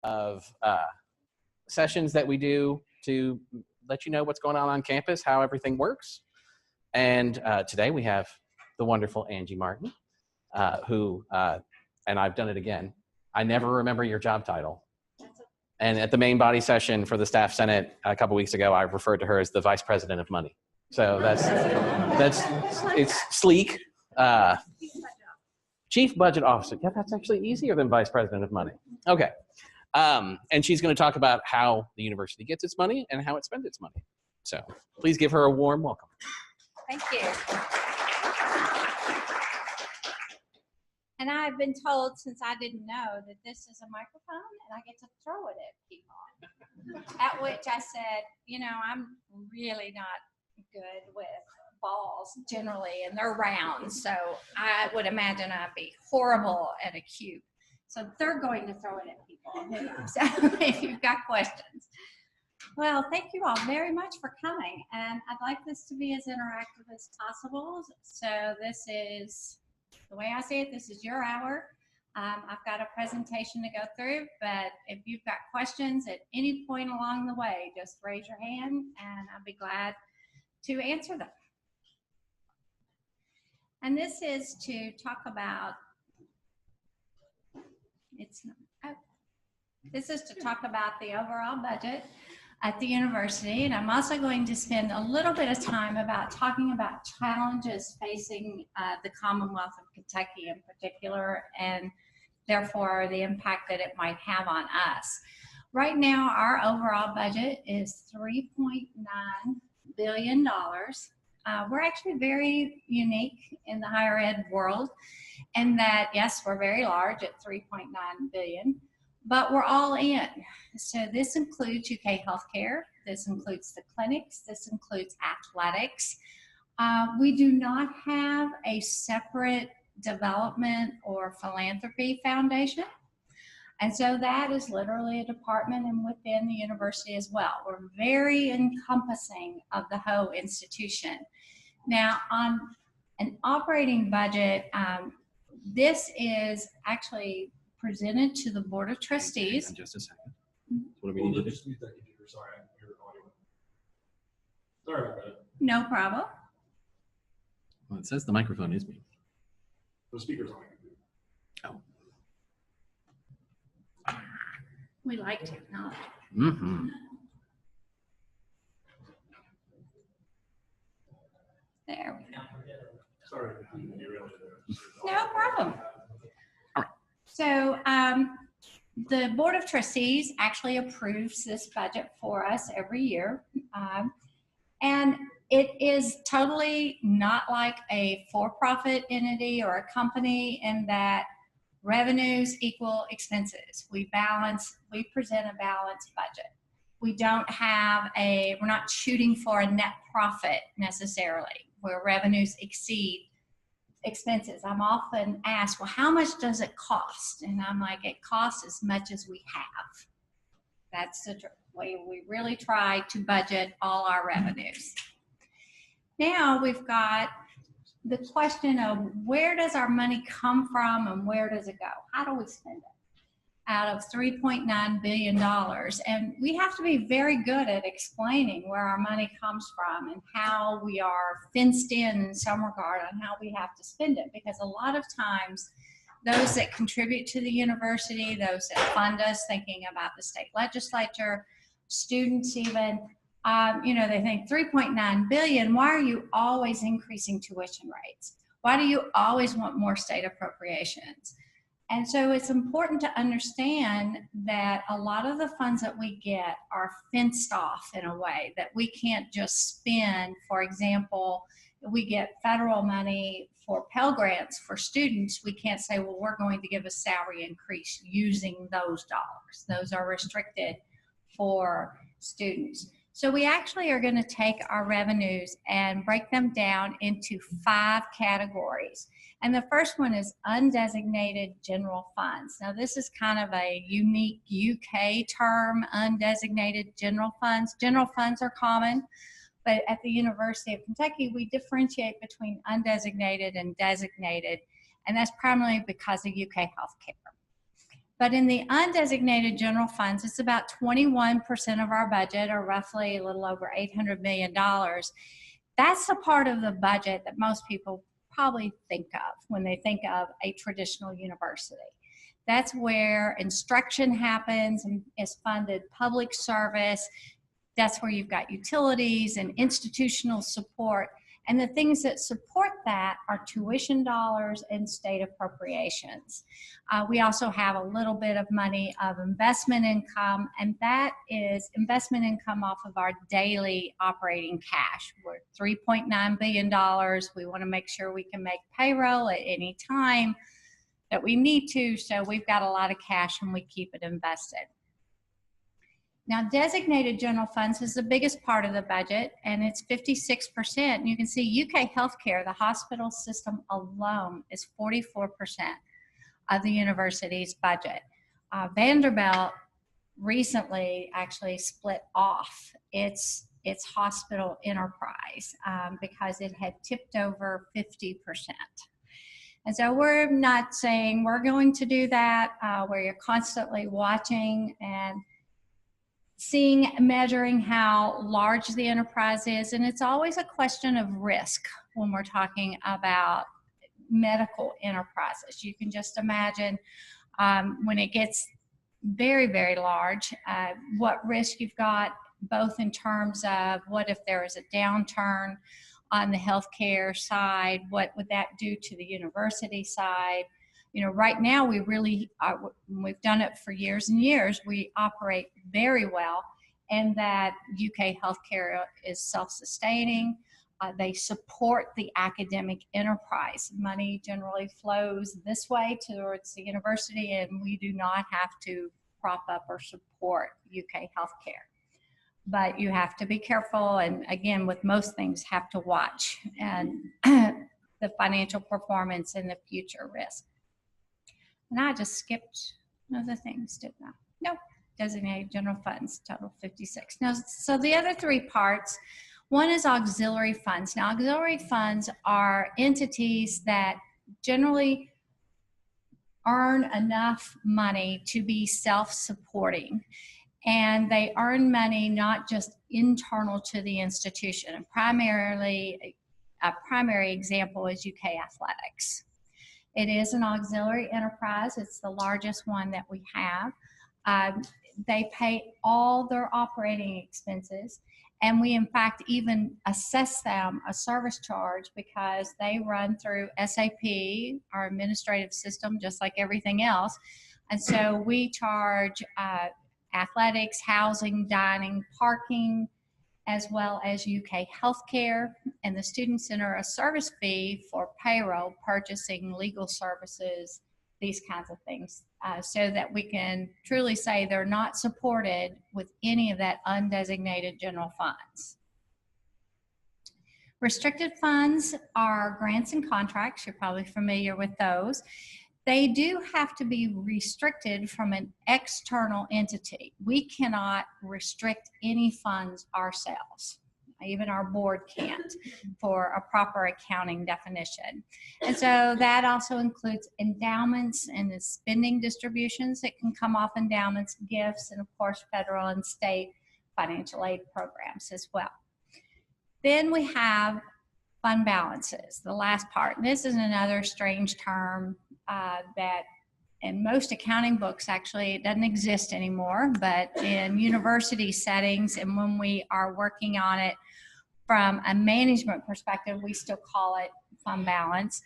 of sessions that we do to let you know what's going on campus, how everything works. And today we have the wonderful Angie Martin, who, and I've done it again, I never remember your job title. And at the main body session for the Staff Senate a couple weeks ago, I referred to her as the Vice President of Money. So it's sleek. Chief Budget Officer. Yeah, that's actually easier than Vice President of Money. Okay. And she's going to talk about how the university gets its money and how it spends its money. So please give her a warm welcome. Thank you. And I've been told, since I didn't know, that this is a microphone and I get to throw it at people. At which I said, you know, I'm really not good with balls generally, and they're round. So I would imagine I'd be horrible at a cube. So they're going to throw it at people. So if you've got questions. Well, thank you all very much for coming. And I'd like this to be as interactive as possible. So this is, the way I see it, this is your hour. I've got a presentation to go through, but if you've got questions at any point along the way, just raise your hand and I'll be glad to answer them. And this is to talk about, this is to talk about the overall budget at the university, and I'm also going to spend a little bit of time talking about challenges facing the Commonwealth of Kentucky in particular, and therefore the impact that it might have on us. Right now, our overall budget is $3.9 billion. We're actually very unique in the higher ed world, in that, yes, we're very large at $3.9 billion. But we're all in. So this includes UK healthcare. This includes the clinics. This includes athletics. We do not have a separate development or philanthropy foundation. And so that is literally a department and within the university as well. We're very encompassing of the whole institution. Now, on an operating budget, this is actually presented to the Board of Trustees. In just a second. What do we need to do? Sorry, I can hear audio. Sorry about that. No problem. Well, it says the microphone is muted. The speaker's on my computer. Oh. We like technology. Mm-hmm. There we go. Sorry, I didn't realize that. No problem. So the Board of Trustees actually approves this budget for us every year. And it is totally not like a for-profit entity or a company in that revenues equal expenses. We present a balanced budget. We don't have we're not shooting for a net profit necessarily, where revenues exceed expenses. I'm often asked, well, how much does it cost? And I'm like, it costs as much as we have. That's the way we really try to budget all our revenues. Now we've got the question of where does our money come from and where does it go? How do we spend it? Out of $3.9 billion. And we have to be very good at explaining where our money comes from and how we are fenced in some regard on how we have to spend it. Because a lot of times, those that contribute to the university, those that fund us, thinking about the state legislature, students even, you know, they think $3.9 billion, why are you always increasing tuition rates? Why do you always want more state appropriations? And so it's important to understand that a lot of the funds that we get are fenced off in a way that we can't just spend. For example, we get federal money for Pell Grants for students. We can't say, well, we're going to give a salary increase using those dollars. Those are restricted for students. So we actually are going to take our revenues and break them down into 5 categories. And the first one is undesignated general funds. Now this is kind of a unique UK term, undesignated general funds. General funds are common, but at the University of Kentucky, we differentiate between undesignated and designated, and that's primarily because of UK healthcare. But in the undesignated general funds, it's about 21% of our budget, or roughly a little over $800 million. That's the part of the budget that most people probably think of when they think of a traditional university. That's where instruction happens and is funded, public service. That's where you've got utilities and institutional support. And the things that support that are tuition dollars and state appropriations. We also have a little bit of money of investment income, and that is investment income off of our daily operating cash. We're $3.9 billion. We want to make sure we can make payroll at any time that we need to, so we've got a lot of cash and we keep it invested. Now, designated general funds is the biggest part of the budget, and it's 56%. And you can see UK healthcare, the hospital system alone, is 44% of the university's budget. Vanderbilt recently actually split off its hospital enterprise because it had tipped over 50%. And so we're not saying we're going to do that, where you're constantly watching and seeing, measuring how large the enterprise is. And it's always a question of risk when we're talking about medical enterprises. You can just imagine when it gets very, very large, what risk you've got, both in terms of what if there is a downturn on the healthcare side, what would that do to the university side? You know, right now we really, we've done it for years and years, we operate very well, and that UK healthcare is self-sustaining. They support the academic enterprise. Money generally flows this way towards the university, and we do not have to prop up or support UK healthcare. But you have to be careful, and again, with most things, have to watch and the financial performance and the future risk. And I just skipped other things, didn't I? Nope. Designated general funds, total 56. Now, so the other three parts, one is auxiliary funds. Now, auxiliary funds are entities that generally earn enough money to be self-supporting. And they earn money not just internal to the institution. And primarily, a primary example is UK Athletics. It is an auxiliary enterprise. It's the largest one that we have. They pay all their operating expenses, and we in fact even assess them a service charge because they run through SAP, our administrative system, just like everything else. And so we charge athletics, housing, dining, parking, as well as UK healthcare, and the students enter a service fee for payroll, purchasing, legal services, these kinds of things, so that we can truly say they're not supported with any of that undesignated general funds. Restricted funds are grants and contracts. You're probably familiar with those. They do have to be restricted from an external entity. We cannot restrict any funds ourselves. Even our board can't, for a proper accounting definition. And so that also includes endowments and the spending distributions that can come off endowments, gifts, and of course federal and state financial aid programs as well. Then we have fund balances, the last part. And this is another strange term that in most accounting books, actually, it doesn't exist anymore, but in university settings and when we are working on it from a management perspective, we still call it fund balance.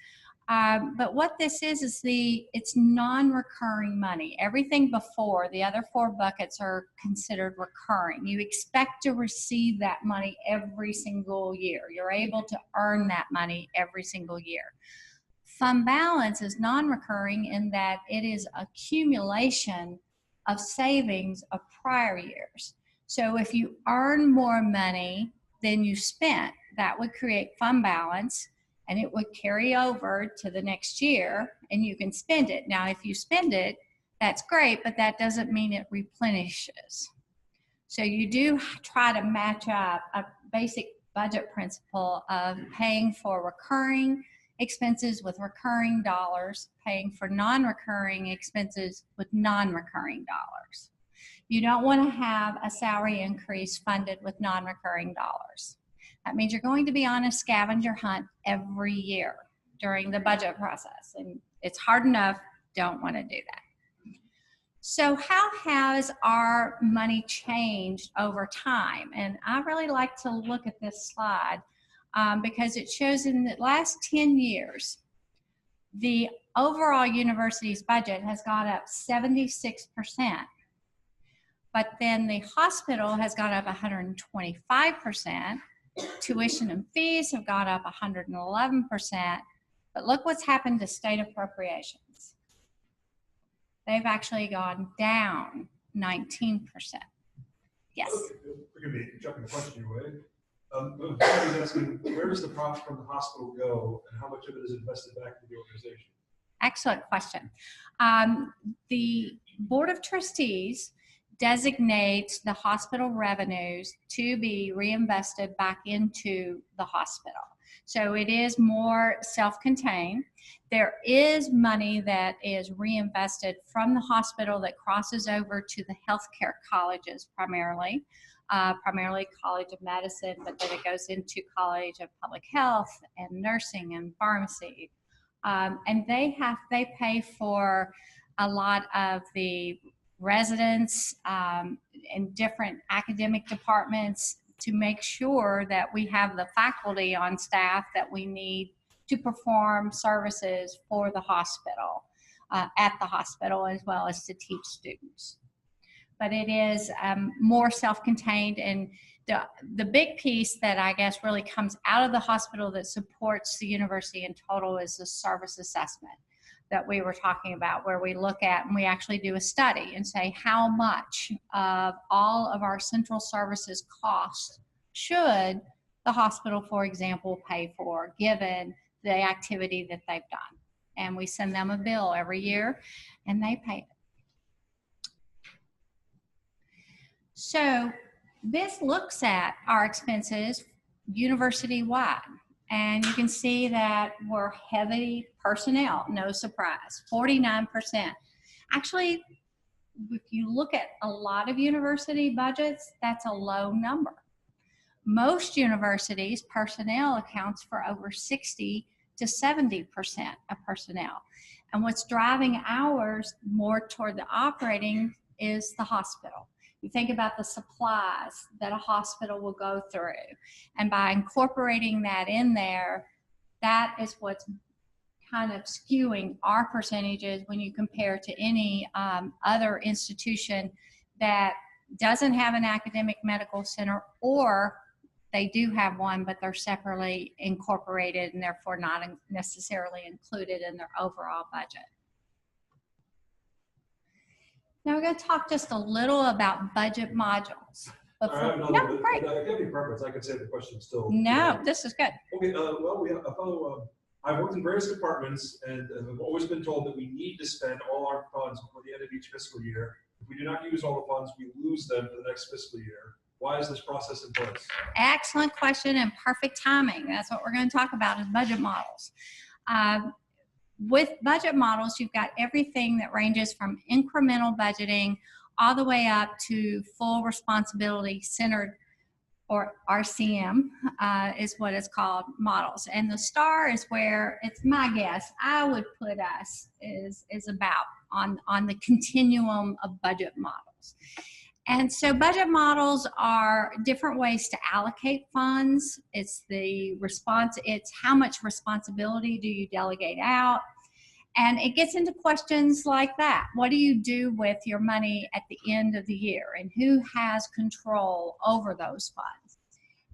But what this is it's non-recurring money. Everything before, the other four buckets are considered recurring. You expect to receive that money every single year. You're able to earn that money every single year. Fund balance is non-recurring in that it is accumulation of savings of prior years. So if you earn more money than you spent, that would create fund balance, and it would carry over to the next year, and you can spend it. Now, if you spend it, that's great, but that doesn't mean it replenishes. So you do try to match up a basic budget principle of paying for recurring expenses with recurring dollars, paying for non-recurring expenses with non-recurring dollars. You don't want to have a salary increase funded with non-recurring dollars. That means you're going to be on a scavenger hunt every year during the budget process, and it's hard enough. Don't want to do that. So how has our money changed over time? And I really like to look at this slide because it shows in the last 10 years, the overall university's budget has gone up 76%, but then the hospital has gone up 125%. Tuition and fees have gone up 111%, but look what's happened to state appropriations. They've actually gone down 19%. Yes? Forgive me, jumping the question your way. I was asking, where does the profit from the hospital go, and how much of it is invested back into the organization? Excellent question. The Board of Trustees designates the hospital revenues to be reinvested back into the hospital. So it is more self-contained. There is money that is reinvested from the hospital that crosses over to the healthcare colleges primarily College of Medicine, but then it goes into College of Public Health and Nursing and Pharmacy. And they pay for a lot of the residents in different academic departments to make sure that we have the faculty on staff that we need to perform services for the hospital, at the hospital, as well as to teach students. But it is more self-contained, and the big piece that I guess really comes out of the hospital that supports the university in total is the service assessment that we were talking about, where we look at and we actually do a study and say how much of all of our central services costs should the hospital, for example, pay for, given the activity that they've done. And we send them a bill every year and they pay it. So this looks at our expenses university-wide. And you can see that we're heavy personnel, no surprise, 49%. Actually, if you look at a lot of university budgets, that's a low number. Most universities, personnel accounts for over 60 to 70% of personnel. And what's driving ours more toward the operating is the hospital. You think about the supplies that a hospital will go through. And by incorporating that in there, that is what's kind of skewing our percentages when you compare to any other institution that doesn't have an academic medical center, or they do have one, but they're separately incorporated and therefore not necessarily included in their overall budget. Now we're going to talk just a little about budget modules. Great. If you have any preference, I could say the question still. No, this is good. Okay, well, I've worked in various departments and have always been told that we need to spend all our funds before the end of each fiscal year. If we do not use all the funds, we lose them for the next fiscal year. Why is this process in place? Excellent question and perfect timing. That's what we're going to talk about is budget models. With budget models, you've got everything that ranges from incremental budgeting all the way up to full responsibility centered, or RCM is what it's called, models. And the star is where, it's my guess, I would put us is about on the continuum of budget models. And so budget models are different ways to allocate funds. It's how much responsibility do you delegate out? And it gets into questions like that. What do you do with your money at the end of the year? And who has control over those funds?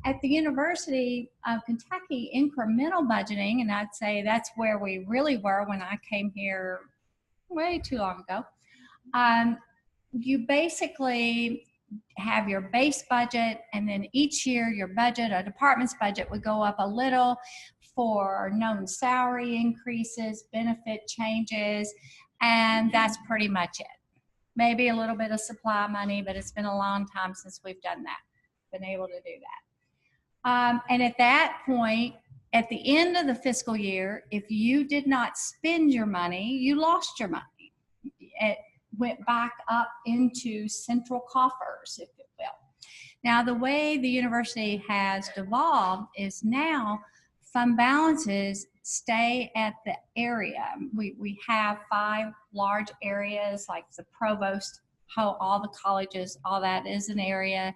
At the University of Kentucky, incremental budgeting, and I'd say that's where we really were when I came here way too long ago. You basically have your base budget, and then each year your budget, a department's budget, would go up a little for known salary increases, benefit changes, and that's pretty much it. Maybe a little bit of supply money, but it's been a long time since we've done that, been able to do that. And at that point, At the end of the fiscal year, if you did not spend your money, you lost your money. It went back up into central coffers, if you will. Now, the way the university has devolved is now fund balances stay at the area. We have 5 large areas, like the provost, how all the colleges, all that is an area.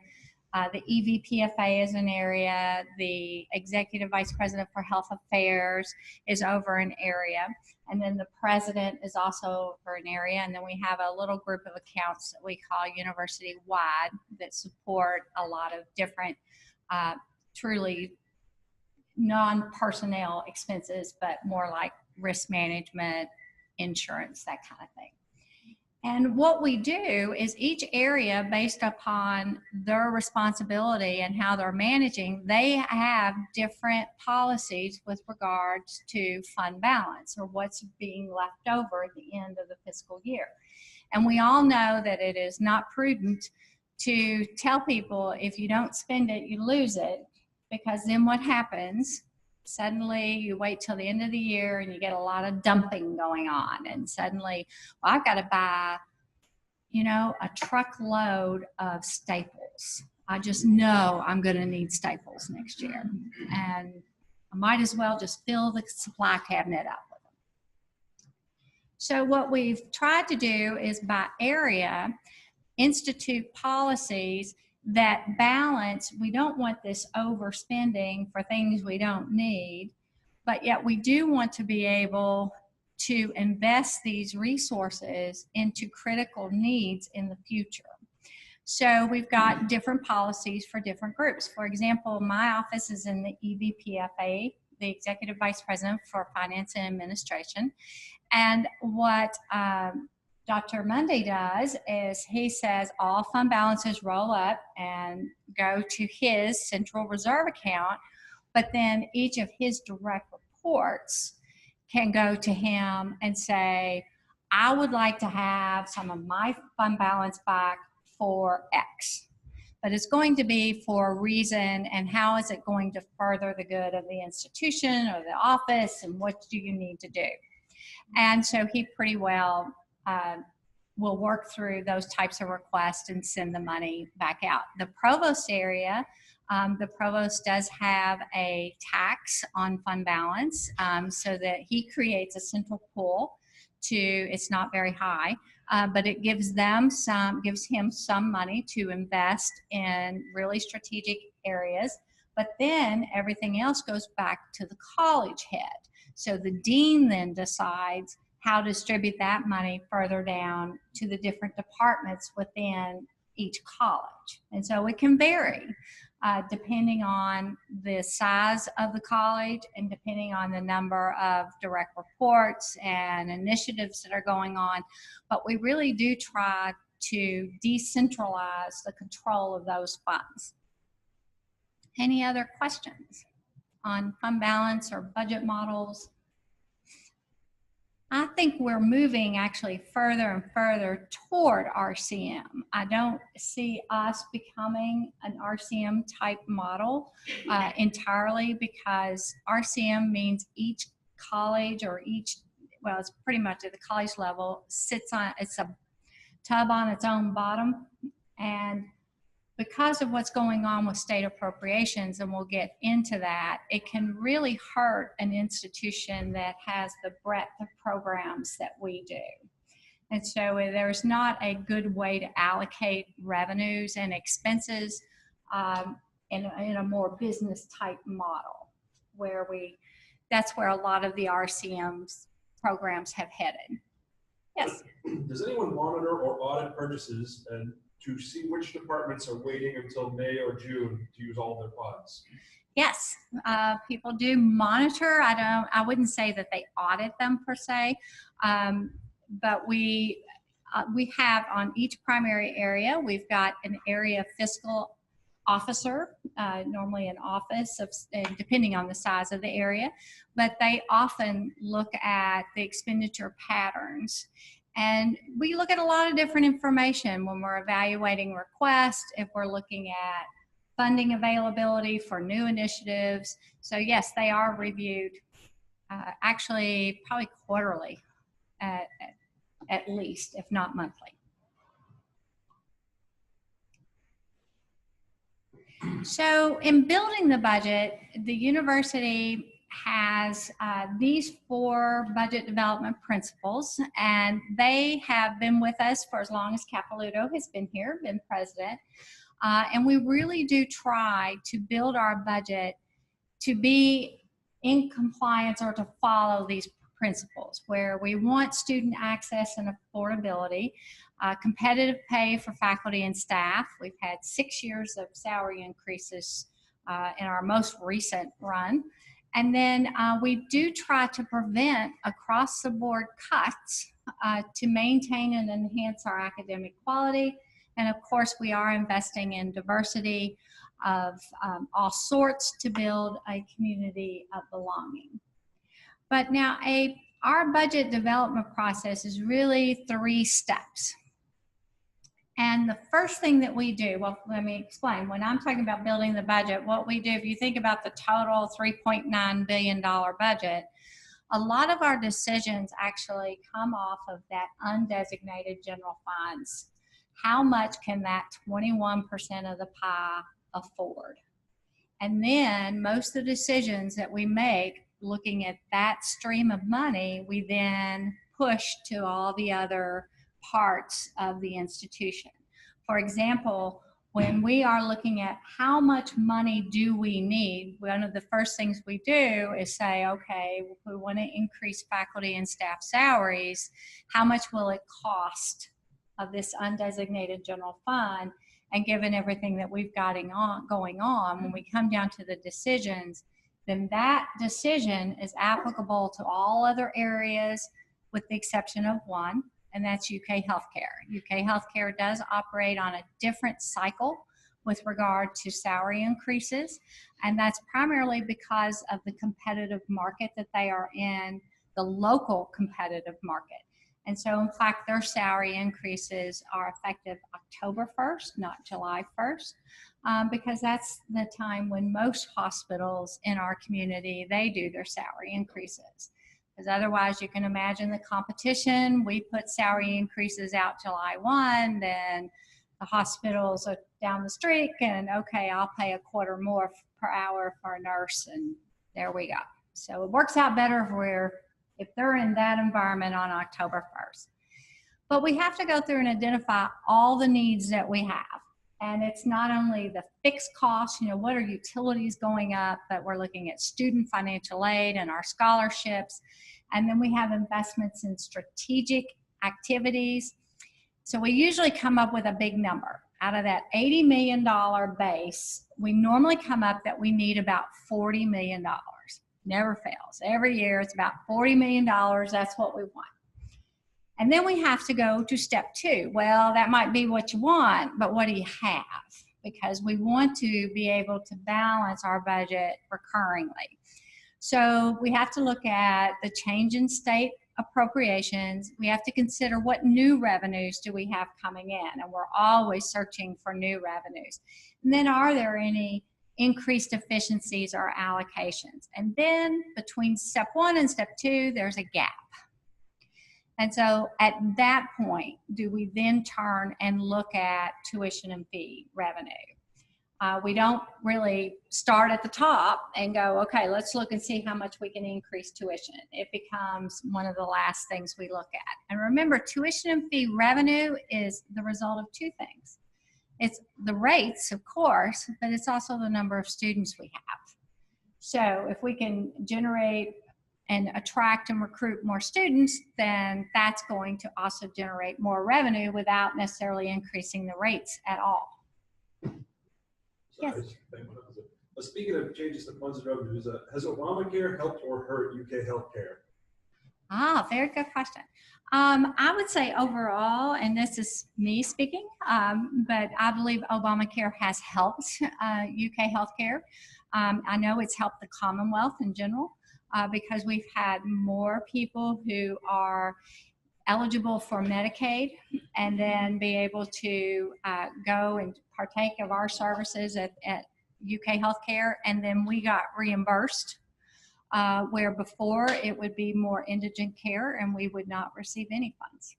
The EVPFA is an area. The Executive Vice President for Health Affairs is over an area. And then the president is also over an area. And then we have a little group of accounts that we call university-wide that support a lot of different truly non-personnel expenses, but more like risk management, insurance, that kind of thing. And what we do is each area, based upon their responsibility and how they're managing, they have different policies with regards to fund balance, or what's being left over at the end of the fiscal year. And we all know that it is not prudent to tell people, if you don't spend it, you lose it, because then what happens? Suddenly you wait till the end of the year and you get a lot of dumping going on, and suddenly, well, I've got to buy, you know, a truckload of staples. I just know I'm going to need staples next year, and I might as well just fill the supply cabinet up with them. So what we've tried to do is, by area, institute policies that balance. We don't want this overspending for things we don't need, but yet we do want to be able to invest these resources into critical needs in the future. So we've got different policies for different groups. For example, my office is in the EVPFA, the Executive Vice President for Finance and Administration. And what Dr. Monday does is he says all fund balances roll up and go to his central reserve account, but then each of his direct reports can go to him and say, I would like to have some of my fund balance back for X, but it's going to be for a reason, and how is it going to further the good of the institution or the office, and what do you need to do? And so he pretty well will work through those types of requests and send the money back out. The provost area, the provost does have a tax on fund balance, so that he creates a central pool it's not very high, but it gives him some money to invest in really strategic areas. But then everything else goes back to the college head. So the dean then decides how to distribute that money further down to the different departments within each college. And so it can vary depending on the size of the college and depending on the number of direct reports and initiatives that are going on. But we really do try to decentralize the control of those funds. Any other questions on fund balance or budget models? I think we're moving actually further and further toward RCM. I don't see us becoming an RCM type model entirely, because RCM means each college or well, it's pretty much at the college level, it's a tub on its own bottom. And because of what's going on with state appropriations, and we'll get into that, it can really hurt an institution that has the breadth of programs that we do. And so there's not a good way to allocate revenues and expenses in a more business type model, where that's where a lot of the RCM's programs have headed. Yes? Does anyone monitor or audit purchases and to see which departments are waiting until May or June to use all their funds? Yes, people do monitor. I wouldn't say that they audit them per se, but we have on each primary area, we've got an area fiscal officer, normally an office of, depending on the size of the area, but they often look at the expenditure patterns. And we look at a lot of different information when we're evaluating requests. If we're looking at funding availability for new initiatives. So yes, they are reviewed actually probably quarterly at least, if not monthly. So in building the budget, the university has these 4 budget development principles, and they have been with us for as long as Capilouto has been here, been president. And we really do try to build our budget to be in compliance or to follow these principles, where we want student access and affordability, competitive pay for faculty and staff. We've had 6 years of salary increases in our most recent run. And then we do try to prevent across the board cuts to maintain and enhance our academic quality. And of course, we are investing in diversity of all sorts to build a community of belonging. But now our budget development process is really 3 steps. And the first thing that we do, well, let me explain. When I'm talking about building the budget, what we do, if you think about the total $3.9 billion budget, a lot of our decisions actually come off of that undesignated general funds. How much can that 21% of the pie afford? And then most of the decisions that we make looking at that stream of money, we then push to all the other parts of the institution. For example, when we are looking at how much money do we need, one of the first things we do is say, okay, if we want to increase faculty and staff salaries, how much will it cost of this undesignated general fund? And given everything that we've got going on, when we come down to the decisions, then that decision is applicable to all other areas with the exception of one, and that's UK healthcare. UK healthcare does operate on a different cycle with regard to salary increases, and that's primarily because of the competitive market that they are in, the local competitive market. And so, in fact, their salary increases are effective October 1st, not July 1st, because that's the time when most hospitals in our community, they do their salary increases. Because otherwise, you can imagine the competition. We put salary increases out July 1, then the hospitals are down the street, and okay, I'll pay a quarter more per hour for a nurse, and there we go. So it works out better if they're in that environment on October 1st. But we have to go through and identify all the needs that we have. And it's not only the fixed costs, what are utilities going up, but we're looking at student financial aid and our scholarships. And then we have investments in strategic activities. So we usually come up with a big number. Out of that $80 million base, we normally come up that we need about $40 million. Never fails. Every year it's about $40 million. That's what we want. And then we have to go to step 2. Well, that might be what you want, but what do you have? Because we want to be able to balance our budget recurringly. So we have to look at the change in state appropriations. We have to consider what new revenues do we have coming in, and we're always searching for new revenues. And then are there any increased efficiencies or allocations? And then between step 1 and step 2, there's a gap. And so at that point, do we then turn and look at tuition and fee revenue? We don't really start at the top and go, okay, let's look and see how much we can increase tuition. It becomes one of the last things we look at. And remember, tuition and fee revenue is the result of 2 things. It's the rates, of course, but it's also the number of students we have. So if we can generate and attract and recruit more students, then that's going to also generate more revenue without necessarily increasing the rates at all. Yes. Speaking of changes to funds and revenues, has Obamacare helped or hurt UK healthcare? Very good question. I would say overall, and this is me speaking, but I believe Obamacare has helped UK healthcare. I know it's helped the Commonwealth in general because we've had more people who are eligible for Medicaid and then be able to go and partake of our services at UK Healthcare, and then we got reimbursed, where before it would be more indigent care and we would not receive any funds.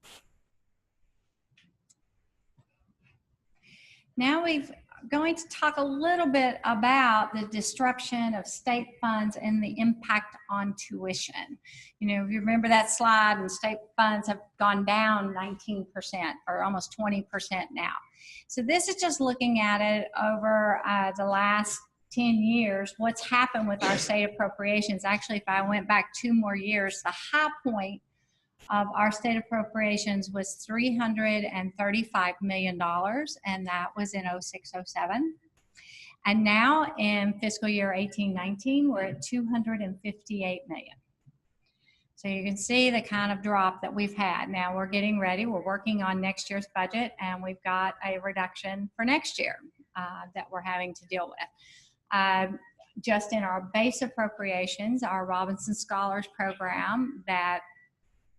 Now we're going to talk a little bit about the disruption of state funds and the impact on tuition. You know, if you remember that slide, and state funds have gone down 19% or almost 20% now. So this is just looking at it over the last 10 years, what's happened with our state appropriations. Actually, if I went back 2 more years, the high point of our state appropriations was $335 million, and that was in 06-07. And now in fiscal year 18-19, we're at $258 million. So you can see the kind of drop that we've had. Now we're getting ready, we're working on next year's budget, and we've got a reduction for next year that we're having to deal with. Just in our base appropriations, our Robinson Scholars Program, that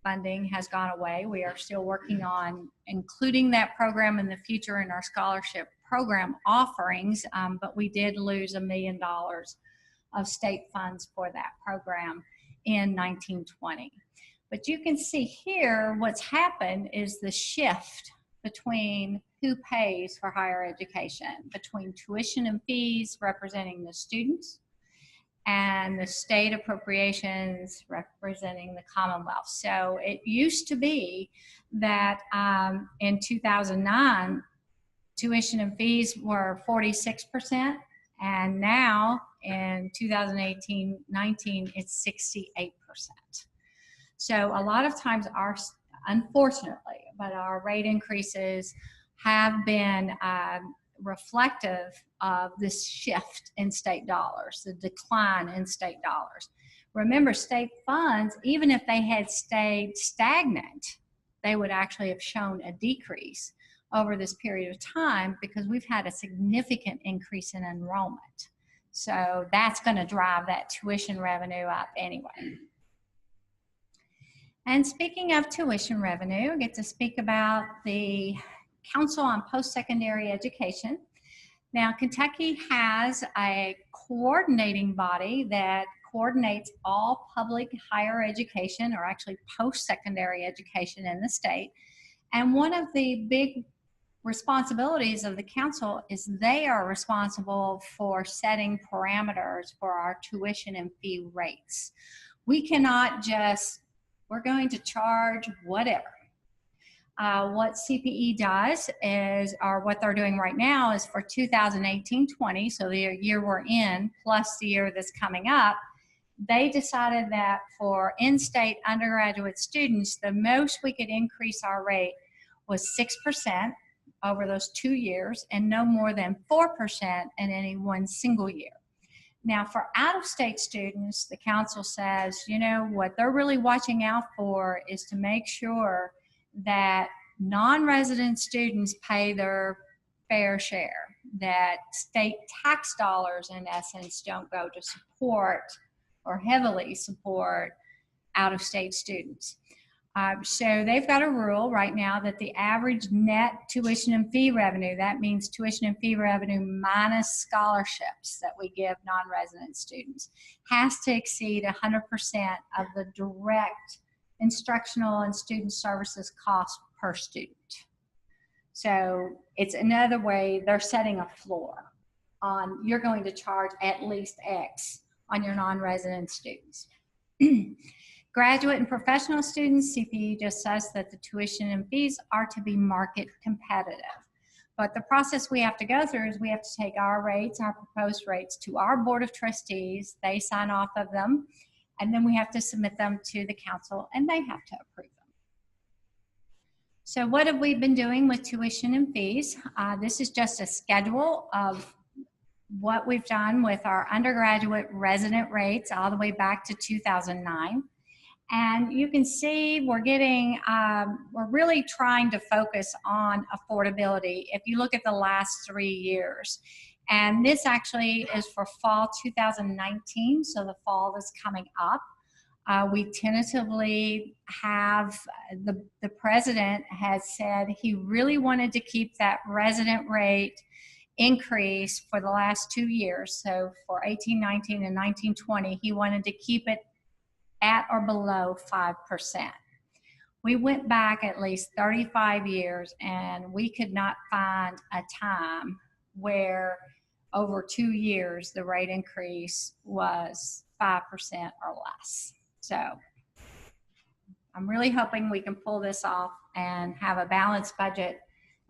funding has gone away. We are still working on including that program in the future in our scholarship program offerings, but we did lose $1 million of state funds for that program in 1920. But you can see here what's happened is the shift between who pays for higher education, between tuition and fees representing the students and the state appropriations representing the Commonwealth. So it used to be that in 2009, tuition and fees were 46%, and now in 2018-19, it's 68%. So a lot of times unfortunately, but our rate increases have been reflective of this shift in state dollars, the decline in state dollars. Remember, state funds, even if they had stayed stagnant, they would actually have shown a decrease over this period of time because we've had a significant increase in enrollment. So that's going to drive that tuition revenue up anyway. And speaking of tuition revenue, I get to speak about the Council on Post-Secondary Education. Now, Kentucky has a coordinating body that coordinates all public higher education, or actually post-secondary education in the state. And one of the big responsibilities of the council is they are responsible for setting parameters for our tuition and fee rates. We cannot just, we're going to charge whatever. What CPE does is, or what they're doing right now is for 2018-20, so the year we're in, plus the year that's coming up, they decided that for in-state undergraduate students, the most we could increase our rate was 6% over those 2 years and no more than 4% in any one single year. Now, for out-of-state students, the council says, you know, what they're really watching out for is to make sure that non-resident students pay their fair share, that state tax dollars, in essence, don't go to support or heavily support out-of-state students. So they've got a rule right now that the average net tuition and fee revenue, that means tuition and fee revenue minus scholarships that we give non-resident students, has to exceed 100% of the direct instructional and student services cost per student. So it's another way they're setting a floor on, you're going to charge at least X on your non-resident students. Graduate and professional students, CPE just says that the tuition and fees are to be market competitive. But the process we have to go through is we have to take our rates, our proposed rates, to our Board of Trustees. They sign off of them, and then we have to submit them to the council, and they have to approve them. So what have we been doing with tuition and fees? This is just a schedule of what we've done with our undergraduate resident rates all the way back to 2009. And you can see we're getting, we're really trying to focus on affordability if you look at the last 3 years. And this actually is for fall 2019, so the fall is coming up. We tentatively have, the president has said he really wanted to keep that resident rate increase for the last 2 years. So for 18-19 and 19-20, he wanted to keep it at or below 5%. We went back at least 35 years and we could not find a time where over 2 years the rate increase was 5% or less. So I'm really hoping we can pull this off and have a balanced budget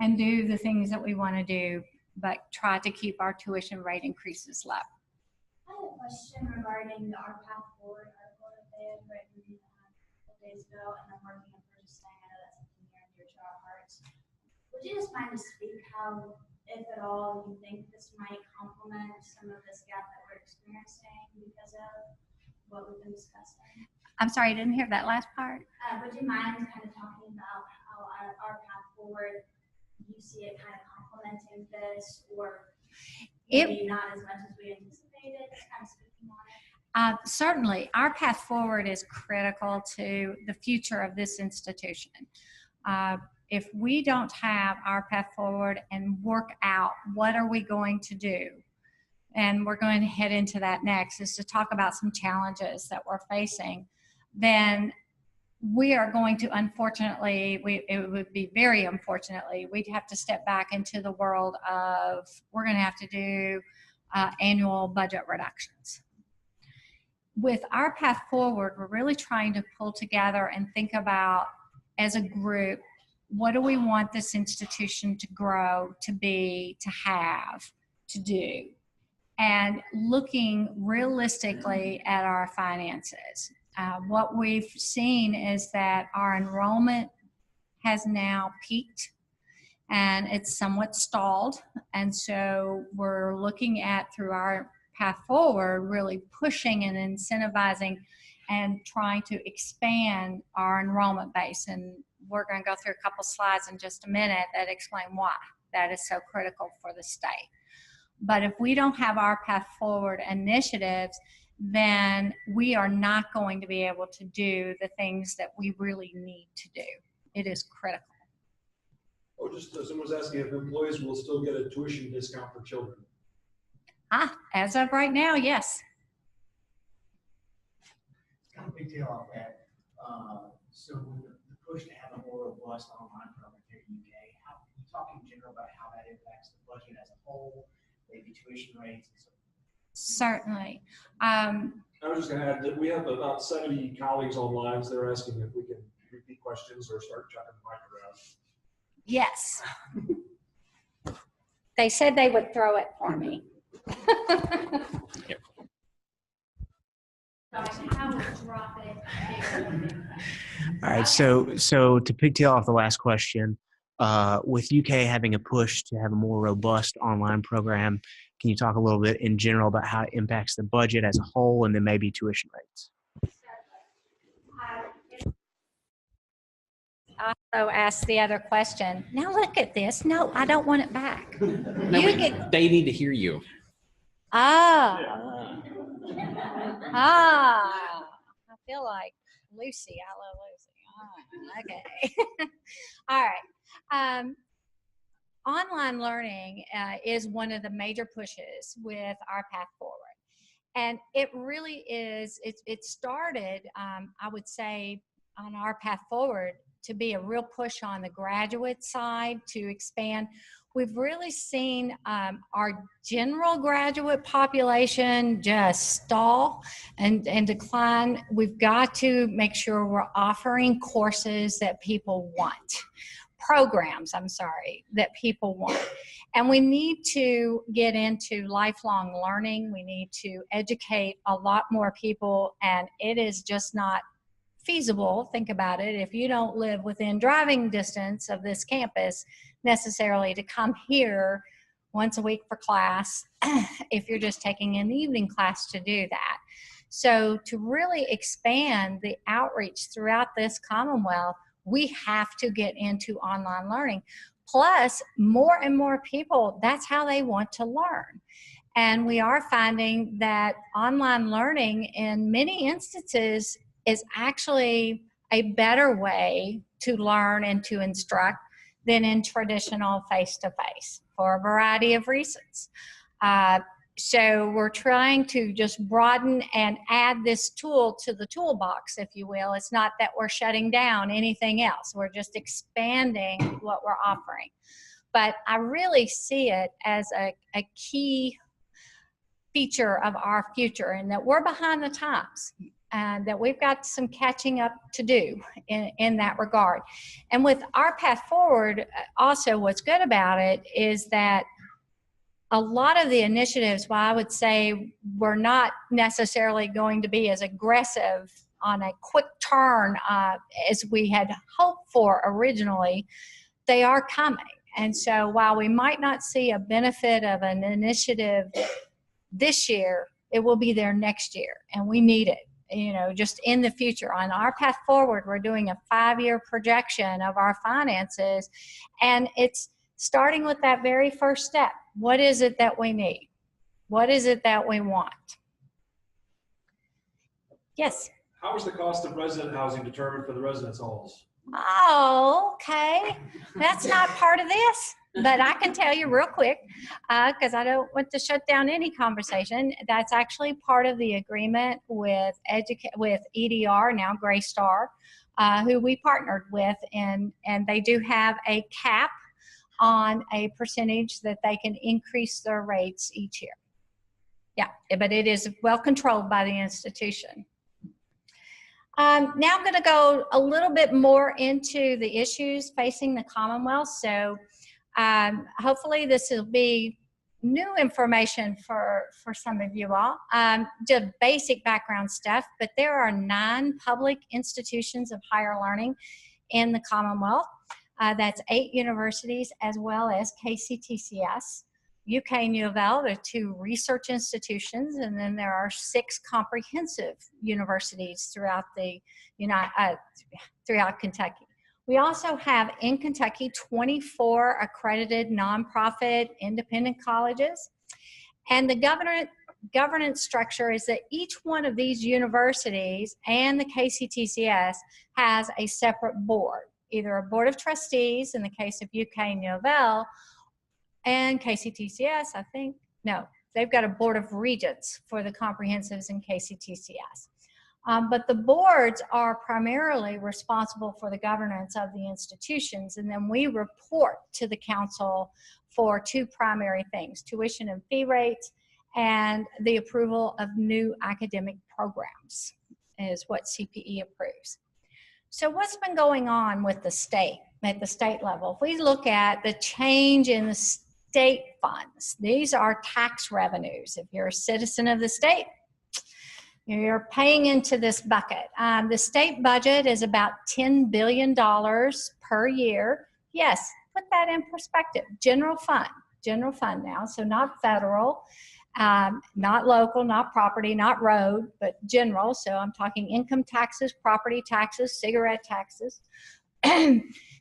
and do the things that we want to do, but try to keep our tuition rate increases low. I have a question regarding the Our Path Forward article that they had written a couple days ago, and I'm working on purchasing. I know that's something near and dear to our hearts. Would you just mind to speak how, if at all, you think this might complement some of this gap that we're experiencing because of what we've been discussing? I'm sorry, I didn't hear that last part. Would you mind kind of talking about how our Path Forward, you see it kind of complementing this, or maybe not as much as we anticipated, just kind of speaking on it? Certainly, our path forward is critical to the future of this institution. If we don't have our path forward and work out what are we going to do, and we're going to head into that next, is to talk about some challenges that we're facing, then we are going to, unfortunately, it would be very unfortunately, we'd have to step back into the world of, we're going to have to do annual budget reductions. With our path forward, we're really trying to pull together and think about, as a group, what do we want this institution to grow, to be, to have, to do, and looking realistically at our finances. What we've seen is that our enrollment has now peaked and it's somewhat stalled. And so we're looking at, through our path forward, really pushing and incentivizing and trying to expand our enrollment base. And we're going to go through a couple slides in just a minute that explain why that is so critical for the state. But if we don't have our path forward initiatives, then we are not going to be able to do the things that we really need to do. It is critical. Oh, just someone was asking if employees will still get a tuition discount for children. As of right now, yes. It's kind of a big deal on that. So with the push to have a more robust online program here in the UK, how can you talk in general about how that impacts the budget as a whole, maybe tuition rates and so forth? Certainly. I was just going to add that we have about 70 colleagues online, so they're asking if we can repeat questions or start chucking the mic around. Yes. They said they would throw it for me. All right, so to pigtail off the last question, with UK having a push to have a more robust online program, can you talk a little bit in general about how it impacts the budget as a whole and then maybe tuition rates? Also asked the other question. Now look at this. No, I don't want it back. They need to hear you. I feel like Lucy. I love Lucy. Okay. All right. Online learning is one of the major pushes with our path forward. And it really is, it started, I would say, on our path forward to be a real push on the graduate side to expand. We've really seen our general graduate population just stall and decline. We've got to make sure we're offering courses that people want. Programs, that people want. And we need to get into lifelong learning. We need to educate a lot more people, and it is just not feasible. Think about it. If you don't live within driving distance of this campus necessarily to come here once a week for class, if you're just taking an evening class to do that. So to really expand the outreach throughout this Commonwealth, we have to get into online learning. Plus, more and more people, that's how they want to learn. And we are finding that online learning in many instances is actually a better way to learn and to instruct than in traditional face-to-face for a variety of reasons. So we're trying to just broaden and add this tool to the toolbox, if you will. It's not that we're shutting down anything else. We're just expanding what we're offering. But I really see it as a key feature of our future, and that we're behind the times, and that we've got some catching up to do in that regard. And with our path forward, also what's good about it is that a lot of the initiatives, well, I would say we're not necessarily going to be as aggressive on a quick turn as we had hoped for originally. They are coming. And so while we might not see a benefit of an initiative this year, it will be there next year, and we need it, you know, just in the future. On our path forward, we're doing a 5-year projection of our finances, and it's starting with that very first step. What is it that we need? What is it that we want? Yes? How is the cost of resident housing determined for the residence halls? Oh, okay. That's not part of this, but I can tell you real quick, because I don't want to shut down any conversation. That's actually part of the agreement with EDR, now Greystar, who we partnered with, and they do have a cap on a percentage that they can increase their rates each year. Yeah, but it is well controlled by the institution. Now I'm going to go a little bit more into the issues facing the Commonwealth. So hopefully this will be new information for some of you all. Just basic background stuff, but there are 9 public institutions of higher learning in the Commonwealth. That's 8 universities as well as KCTCS. UK and U of L, there are 2 research institutions, and then there are 6 comprehensive universities throughout throughout Kentucky. We also have in Kentucky 24 accredited nonprofit independent colleges, and the governance structure is that each one of these universities and the KCTCS has a separate board, either a board of trustees in the case of UK and U of L, and KCTCS, I think, no, they've got a board of regents for the comprehensives in KCTCS. But the boards are primarily responsible for the governance of the institutions, and then we report to the council for 2 primary things: tuition and fee rates, and the approval of new academic programs is what CPE approves. So what's been going on with the state, at the state level? If we look at the change in the state funds, these are tax revenues. If you're a citizen of the state, you're paying into this bucket. The state budget is about $10 billion per year. Yes, put that in perspective. General fund now, so not federal, not local, not property, not road, but general. So I'm talking income taxes, property taxes, cigarette taxes.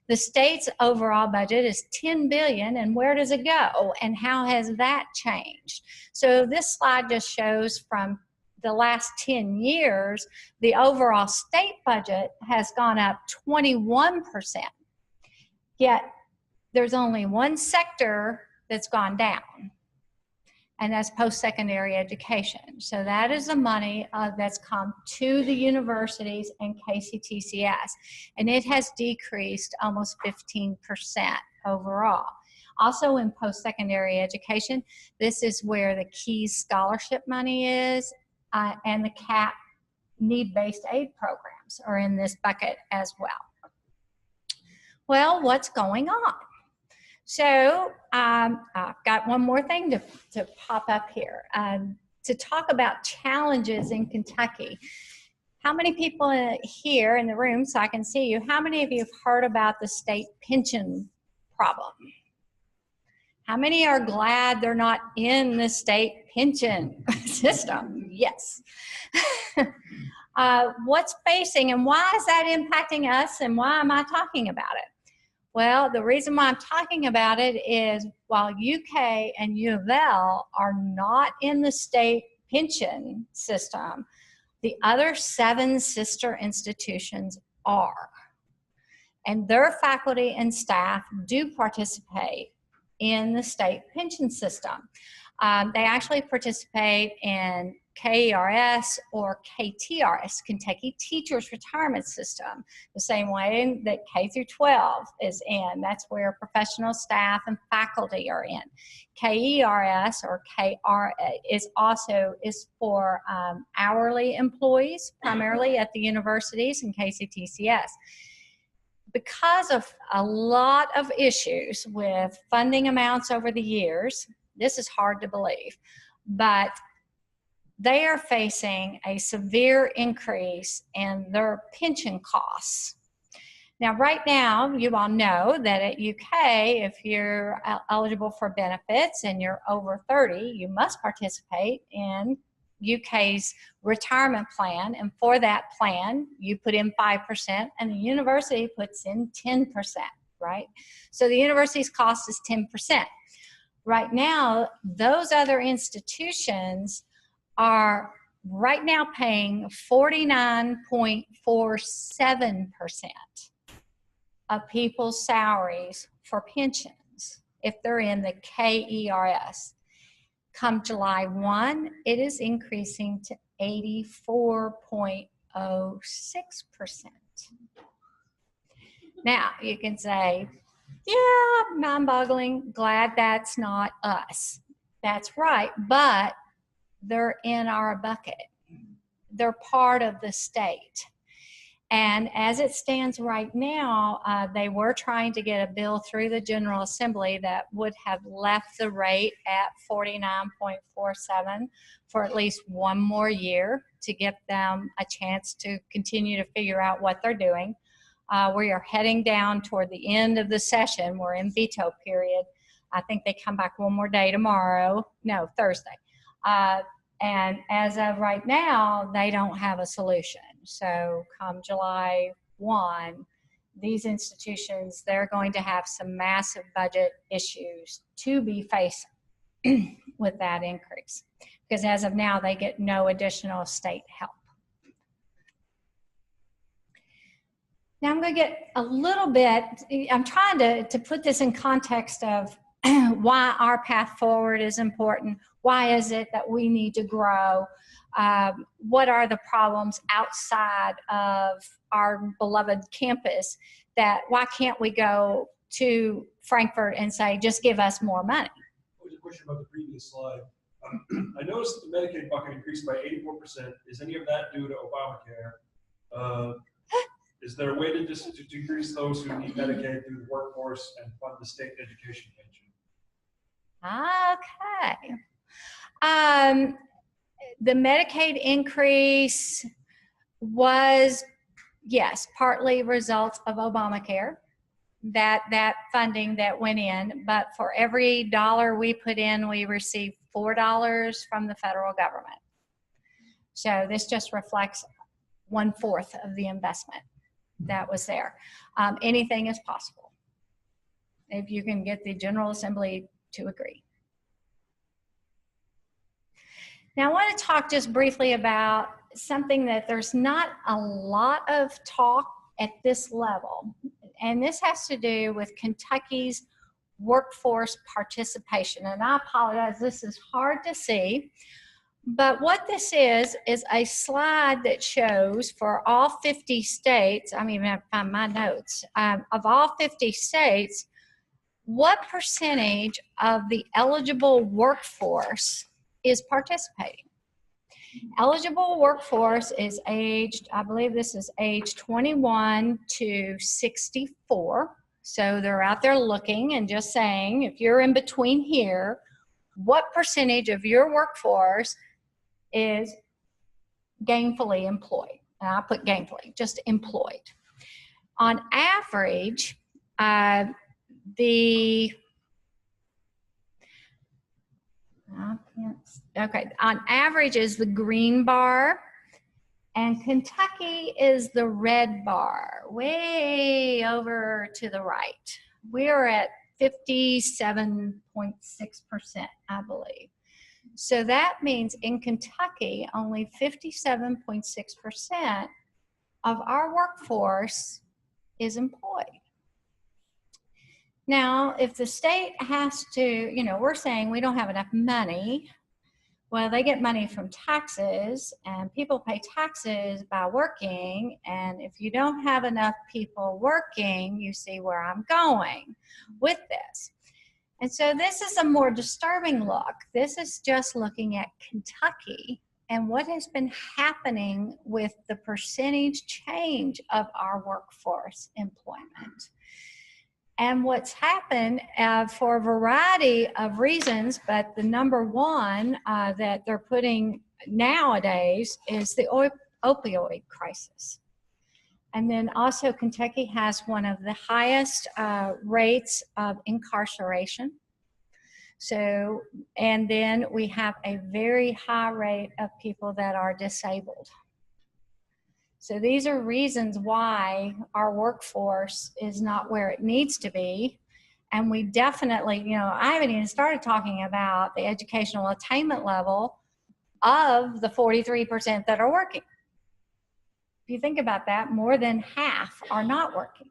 The state's overall budget is $10 billion, and where does it go, and how has that changed? So this slide just shows from the last 10 years, the overall state budget has gone up 21%. Yet there's only one sector that's gone down, and that's post-secondary education. So that is the money that's come to the universities and KCTCS, and it has decreased almost 15% overall. Also in post-secondary education, this is where the key scholarship money is, and the CAP need-based aid programs are in this bucket as well. Well, what's going on? So I've got one more thing to pop up here to talk about challenges in Kentucky. How many people here in the room, so I can see you, how many of you have heard about the state pension problem? How many are glad they're not in the state pension system? Yes. What's facing, and why is that impacting us, and why am I talking about it? Well, the reason why I'm talking about it is while UK and U of L are not in the state pension system, The other 7 sister institutions are. And their faculty and staff do participate in the state pension system. They actually participate in KERS or KTRS, Kentucky Teachers Retirement System, the same way that K through 12 is in. That's where professional staff and faculty are in. KERS or KR is for hourly employees, primarily at the universities, and KCTCS. Because of a lot of issues with funding amounts over the years, this is hard to believe, but they are facing a severe increase in their pension costs. Now, right now, you all know that at UK, if you're eligible for benefits and you're over 30, you must participate in UK's retirement plan, and for that plan, you put in 5%, and the university puts in 10%, right? So the university's cost is 10%. Right now, those other institutions are right now paying 49.47% of people's salaries for pensions if they're in the KERS. Come July 1, it is increasing to 84.06%. Now, you can say, yeah, mind-boggling, glad that's not us. That's right, but they're in our bucket. They're part of the state. And as it stands right now, they were trying to get a bill through the General Assembly that would have left the rate at 49.47 for at least one more year to give them a chance to continue to figure out what they're doing. We are heading down toward the end of the session. We're in veto period. I think they come back one more day tomorrow. No, Thursday. And as of right now, they don't have a solution. So come July 1, these institutions, they're going to have some massive budget issues to be facing with that increase. Because as of now, they get no additional state help. Now I'm going to get a little bit, I'm trying to put this in context of why our path forward is important. Why is it that we need to grow? What are the problems outside of our beloved campus that, why can't we go to Frankfurt and say, just give us more money? There was a question about the previous slide. I noticed that the Medicaid bucket increased by 84%. Is any of that due to Obamacare? Is there a way to decrease those who need Medicaid through the workforce and fund the state education pension? Okay. The Medicaid increase was, yes, partly results of Obamacare, that funding that went in, but for every dollar we put in, we received $4 from the federal government. So this just reflects 1/4 of the investment that was there. Anything is possible if you can get the General Assembly to agree. Now I want to talk just briefly about something that there's not a lot of talk at this level, and this has to do with Kentucky's workforce participation. And I apologize, this is hard to see, but what this is a slide that shows for all 50 states, I'm even going to find my notes, of all 50 states, what percentage of the eligible workforce is participating. Eligible workforce is aged, I believe this is age 21 to 64. So they're out there looking and just saying, if you're in between here, what percentage of your workforce is gainfully employed? And I put gainfully, just employed. On average, on average is the green bar, and Kentucky is the red bar, way over to the right. We're at 57.6%, I believe. So that means in Kentucky, only 57.6% of our workforce is employed. Now, if the state has to, you know, we're saying we don't have enough money. Well, they get money from taxes, and people pay taxes by working. And if you don't have enough people working, you see where I'm going with this. And so this is a more disturbing look. This is just looking at Kentucky and what has been happening with the percentage change of our workforce employment. And what's happened for a variety of reasons, but the number one that they're putting nowadays is the opioid crisis. And then also Kentucky has one of the highest rates of incarceration. So, and then we have a very high rate of people that are disabled. So these are reasons why our workforce is not where it needs to be. And we definitely, you know, I haven't even started talking about the educational attainment level of the 43% that are working. If you think about that, more than half are not working.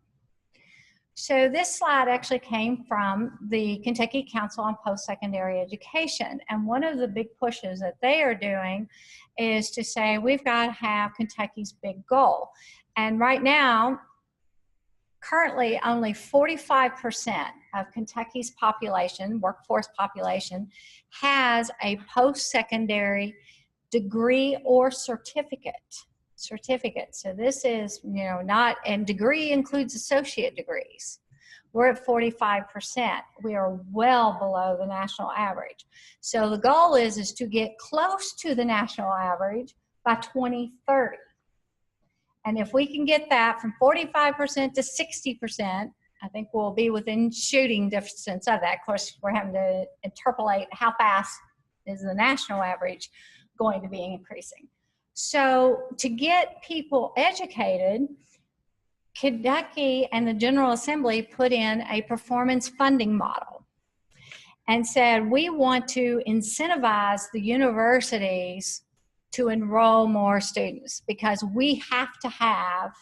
So this slide actually came from the Kentucky Council on Post-Secondary Education. And one of the big pushes that they are doing is to say, we've got to have Kentucky's big goal. And right now, currently only 45% of Kentucky's population, workforce population, has a post-secondary degree or certificate. So this is, you know, not, and degree includes associate degrees. We're at 45%. We are well below the national average. So the goal is to get close to the national average by 2030. And if we can get that from 45% to 60%, I think we'll be within shooting distance of that. Of course, we're having to interpolate how fast is the national average going to be increasing. So to get people educated, Kentucky and the General Assembly put in a performance funding model and said, we want to incentivize the universities to enroll more students because we have to have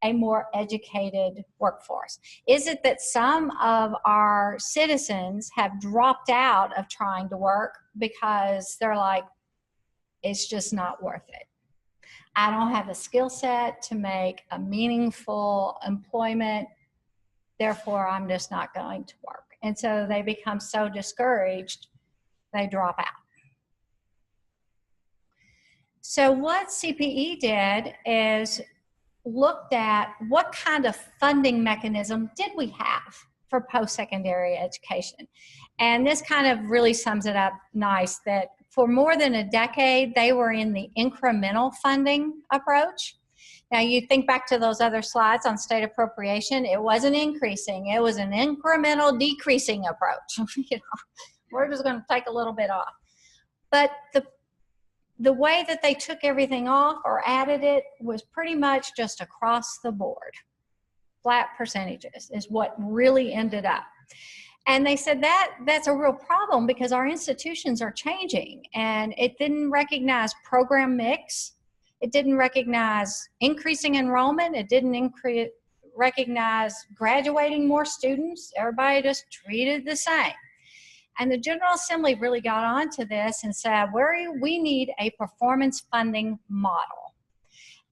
a more educated workforce. Is it that some of our citizens have dropped out of trying to work because they're like, it's just not worth it? I don't have the skill set to make a meaningful employment, therefore I'm just not going to work. And so they become so discouraged, they drop out. So what CPE did is looked at what kind of funding mechanism did we have for post-secondary education. And this kind of really sums it up nice that for more than a decade, they were in the incremental funding approach. Now you think back to those other slides on state appropriation, it wasn't increasing, it was an incremental decreasing approach. You know, we're just gonna take a little bit off. But the way that they took everything off or added it was pretty much just across the board. Flat percentages is what really ended up. And they said that's a real problem because our institutions are changing, and it didn't recognize program mix. It didn't recognize increasing enrollment. It didn't recognize graduating more students. Everybody just treated the same. And the General Assembly really got onto this and said, we need a performance funding model.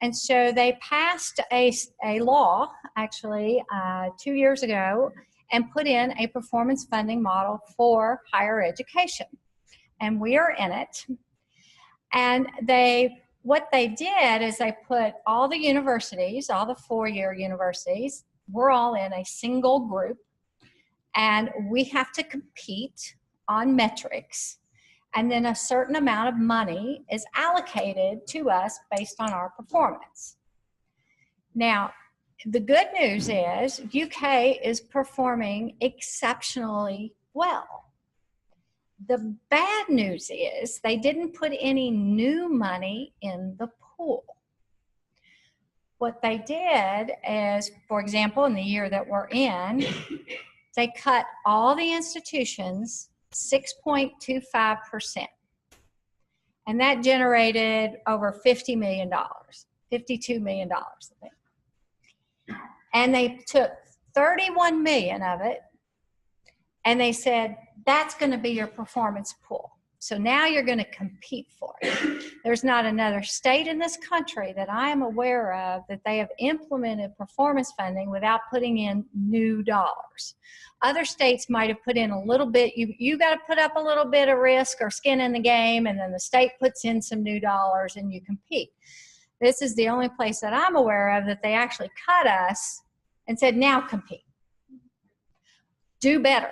And so they passed a law, actually, 2 years ago, and put in a performance funding model for higher education. And we are in it. And what they did is they put all the universities, all the four-year universities, we're all in a single group, and we have to compete on metrics. And then a certain amount of money is allocated to us based on our performance. Now, the good news is UK is performing exceptionally well. The bad news is they didn't put any new money in the pool. What they did is, for example, in the year that we're in, they cut all the institutions 6.25%. And that generated over $50 million, $52 million, I think. And they took 31 million of it and they said, that's going to be your performance pool. So now you're going to compete for it. There's not another state in this country that I am aware of that they have implemented performance funding without putting in new dollars. Other states might have put in a little bit. You got to put up a little bit of risk or skin in the game, and then the state puts in some new dollars and you compete. This is the only place that I'm aware of that they actually cut us and said, now compete. Do better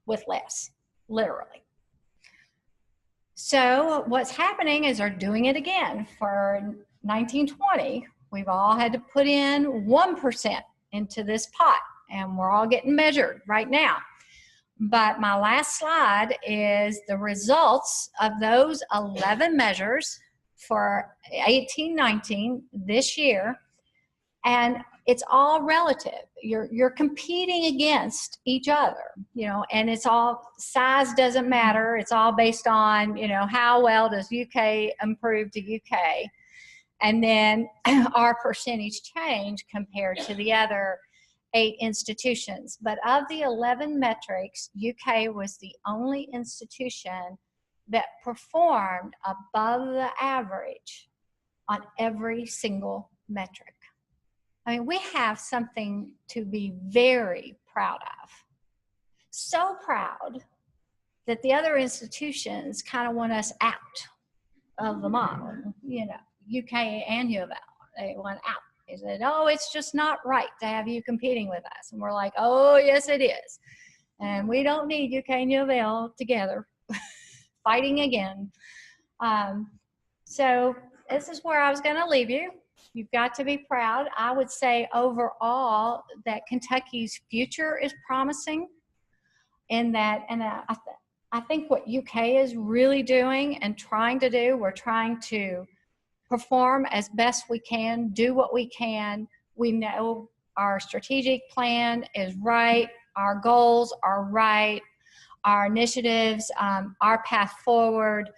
with less, literally. So what's happening is they're doing it again. For 1920, we've all had to put in 1% into this pot, and we're all getting measured right now. But my last slide is the results of those 11 measures for 18-19 this year, and it's all relative. You're competing against each other, you know, and it's all, size doesn't matter. It's all based on, you know, how well does UK improve to UK, and then our percentage change compared to the other 8 institutions. But of the 11 metrics, UK was the only institution that performed above the average on every single metric. I mean, we have something to be very proud of. So proud that the other institutions kind of want us out of the model. You know, UK and U of L, they want out. They said, oh, it's just not right to have you competing with us. And we're like, oh, yes, it is. And we don't need UK and U of L together fighting again. So this is where I was going to leave you. You've got to be proud. I would say overall that Kentucky's future is promising in that, and I think what UK is really doing and trying to do, we're trying to perform as best we can, do what we can. We know our strategic plan is right, our goals are right, our initiatives, our path forward.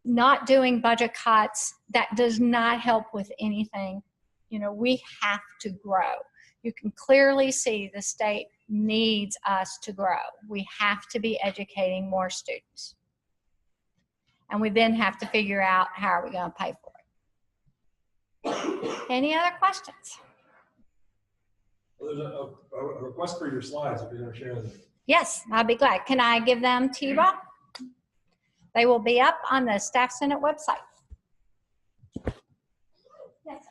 Not doing budget cuts, that does not help with anything. You know, we have to grow. You can clearly see the state needs us to grow. We have to be educating more students. And we then have to figure out how are we going to pay for it. Any other questions? Well, there's a request for your slides if you're going to share them. Yes, I'll be glad. Can I give them to you, Rob? They will be up on the Staff Senate website. Yes.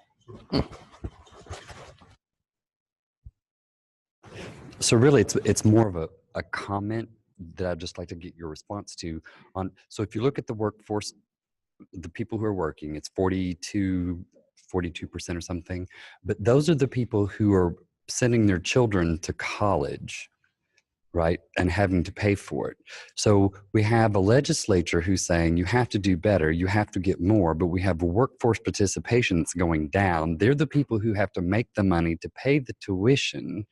So really, it's more of a comment that I'd just like to get your response to. So if you look at the workforce, the people who are working, it's 42% or something. But those are the people who are sending their children to college, right, and having to pay for it. So we have a legislature who's saying you have to do better, you have to get more, but we have a workforce participation that's going down. They're the people who have to make the money to pay the tuition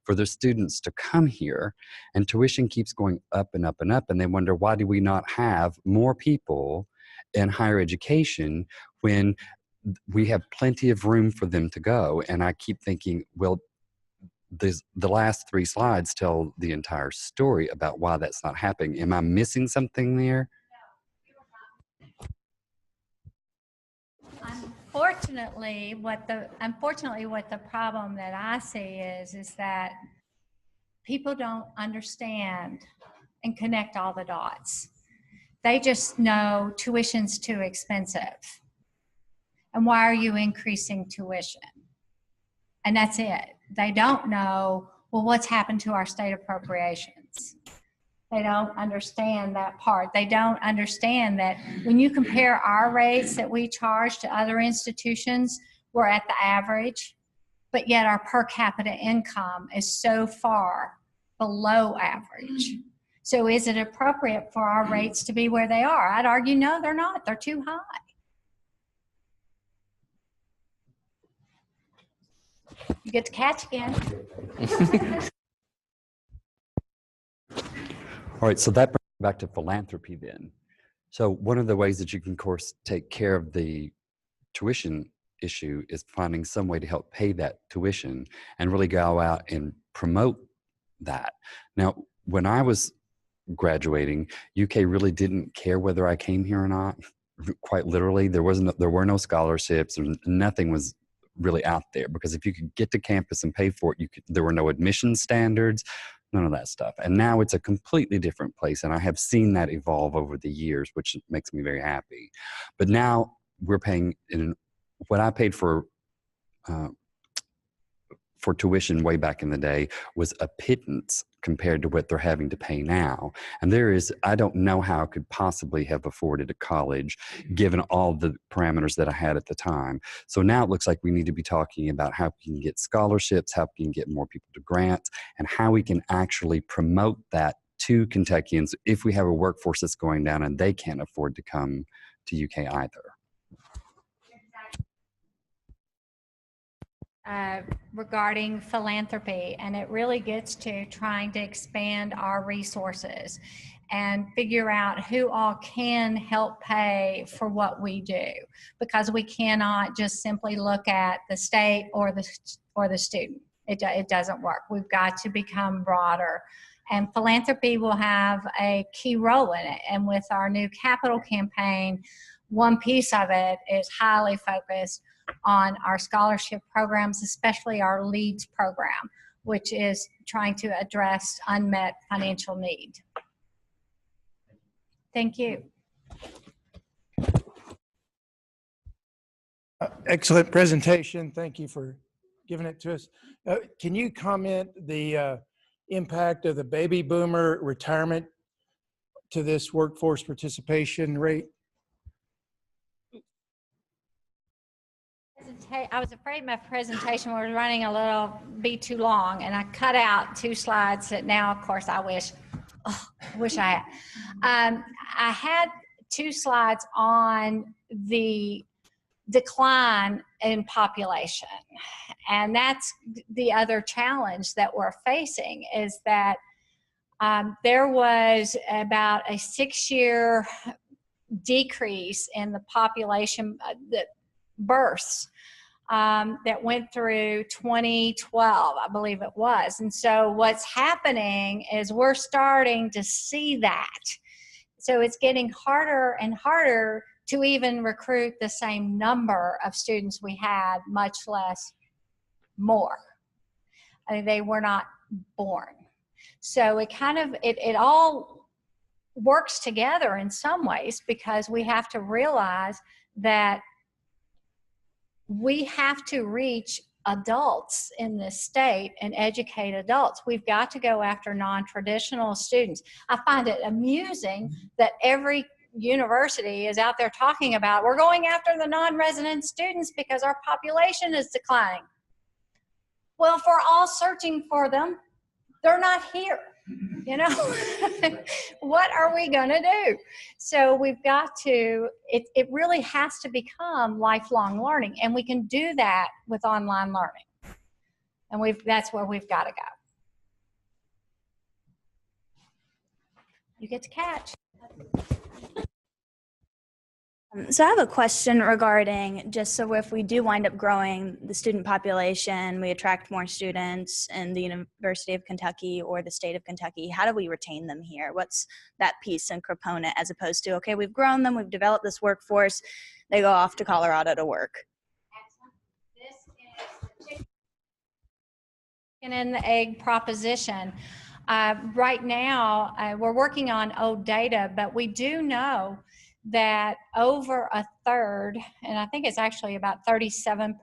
for their students to come here, and tuition keeps going up and up and up, and they wonder, why do we not have more people in higher education when we have plenty of room for them to go? And I keep thinking, well, the last 3 slides tell the entire story about why that's not happening. Am I missing something there? Unfortunately, what the problem that I see is that people don't understand and connect all the dots. They just know tuition's too expensive. And why are you increasing tuition? And that's it. They don't know, well, what's happened to our state appropriations? They don't understand that part. They don't understand that when you compare our rates that we charge to other institutions, we're at the average, but yet our per capita income is so far below average. So is it appropriate for our rates to be where they are? I'd argue, no, they're not. They're too high. You get to catch again. All right, so that brings me back to philanthropy then. So one of the ways that you can, of course, take care of the tuition issue is finding some way to help pay that tuition and really go out and promote that. Now, when I was graduating, UK really didn't care whether I came here or not. Quite literally, there were no scholarships, and nothing was really out there, because if you could get to campus and pay for it, there were no admission standards, none of that stuff. And now it's a completely different place, and I have seen that evolve over the years, which makes me very happy. But now we're paying what I paid for tuition way back in the day was a pittance compared to what they're having to pay now. And I don't know how I could possibly have afforded a college given all the parameters that I had at the time. So now it looks like we need to be talking about how we can get scholarships, how we can get more people to grants, and how we can actually promote that to Kentuckians if we have a workforce that's going down and they can't afford to come to UK either. Regarding philanthropy, and it really gets to trying to expand our resources and figure out who all can help pay for what we do, because we cannot just simply look at the state or the student. It doesn't work. We've got to become broader, and philanthropy will have a key role in it. And with our new capital campaign, one piece of it is highly focused on our scholarship programs, especially our LEADS program, which is trying to address unmet financial need. Thank you. Excellent presentation. Thank you for giving it to us. Can you comment the impact of the baby boomer retirement to this workforce participation rate? I was afraid my presentation was running be too long, and I cut out 2 slides that now, of course, I wish I had. I had 2 slides on the decline in population, and that's the other challenge that we're facing, is that there was about a 6-year decrease in the population that births that went through 2012, I believe it was. And so what's happening is we're starting to see that. So it's getting harder and harder to even recruit the same number of students we had, much less more. I mean, they were not born. So it all works together in some ways, because we have to realize that we have to reach adults in this state and educate adults. We've got to go after non-traditional students. I find it amusing that every university is out there talking about, we're going after the non-resident students because our population is declining. Well, if we're all searching for them, they're not here. What are we going to do? So we've got to, it really has to become lifelong learning, and we can do that with online learning. And that's where we've got to go. You get to catch. So I have a question regarding, just so if we do wind up growing the student population, we attract more students in the University of Kentucky or the state of Kentucky, how do we retain them here? What's that piece and component, as opposed to, okay, we've grown them, we've developed this workforce, they go off to Colorado to work? This is the chicken and the egg proposition. Right now, we're working on old data, but we do know that over a third, and I think it's actually about 37%,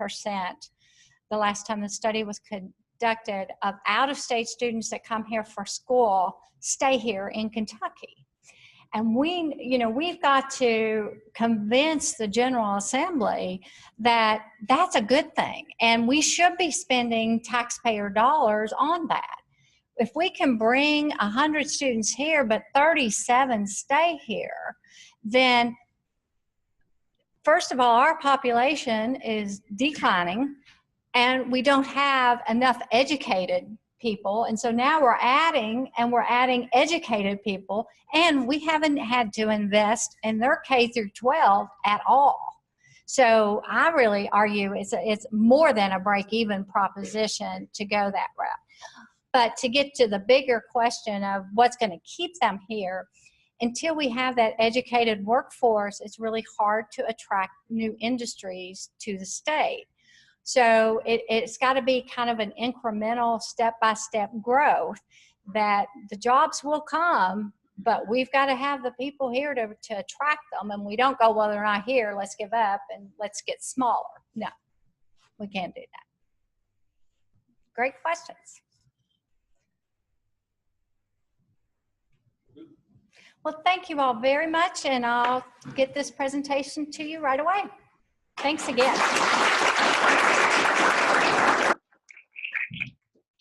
the last time the study was conducted, of out-of-state students that come here for school stay here in Kentucky. And we've got to convince the General Assembly that that's a good thing, and we should be spending taxpayer dollars on that. If we can bring 100 students here, but 37 stay here, then first of all, our population is declining, and we don't have enough educated people. And so now we're adding educated people, and we haven't had to invest in their K through 12 at all. So I really argue it's more than a break-even proposition to go that route. But to get to the bigger question of what's going to keep them here, until we have that educated workforce, it's really hard to attract new industries to the state. So it's got to be kind of an incremental, step-by-step growth that the jobs will come, but we've got to have the people here to attract them. And we don't go, well, they're not here, let's give up and let's get smaller. No, we can't do that. Great questions. Well, thank you all very much, and I'll get this presentation to you right away. Thanks again.